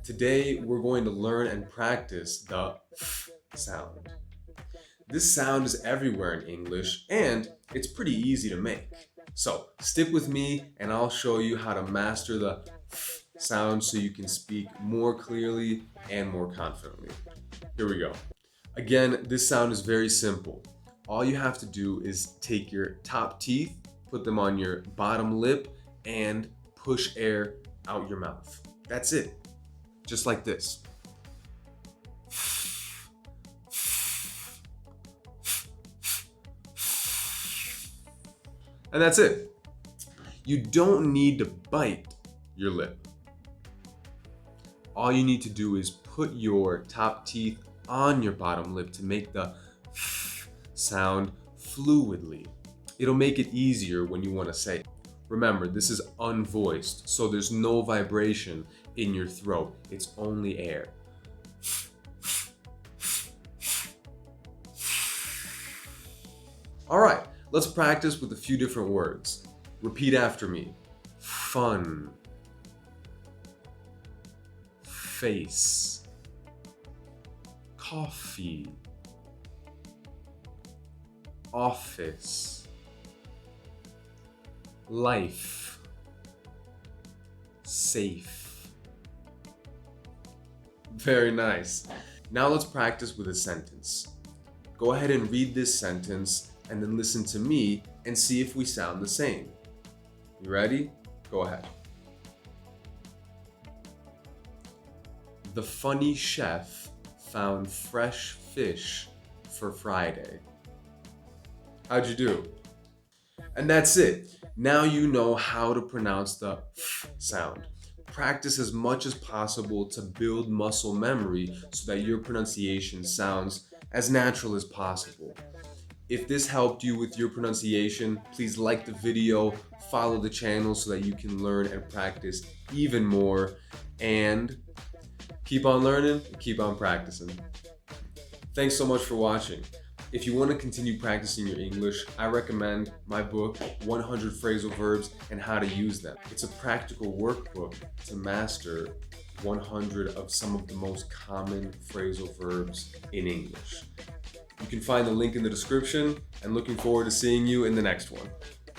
Today, we're going to learn and practice the f sound. This sound is everywhere in English and it's pretty easy to make. So stick with me and I'll show you how to master the f sound so you can speak more clearly and more confidently. Here we go. Again, this sound is very simple. All you have to do is take your top teeth, put them on your bottom lip, and push air out your mouth. That's it. Just like this. And that's it. You don't need to bite your lip. All you need to do is put your top teeth on your bottom lip to make the sound fluidly. It'll make it easier when you want to say it. Remember, this is unvoiced, so there's no vibration in your throat. It's only air. All right, let's practice with a few different words. Repeat after me. Fun. Face. Coffee. Office. Life. Safe. Very nice. Now let's practice with a sentence. Go ahead and read this sentence and then listen to me and see if we sound the same. You ready? Go ahead. The funny chef found fresh fish for Friday. How'd you do? And that's it. Now you know how to pronounce the f sound. Practice as much as possible to build muscle memory so that your pronunciation sounds as natural as possible. If this helped you with your pronunciation, please like the video, follow the channel so that you can learn and practice even more, and keep on learning and keep on practicing. Thanks so much for watching. If you want to continue practicing your English, I recommend my book, 100 Phrasal Verbs and How to Use Them. It's a practical workbook to master 100 of some of the most common phrasal verbs in English. You can find the link in the description, and looking forward to seeing you in the next one.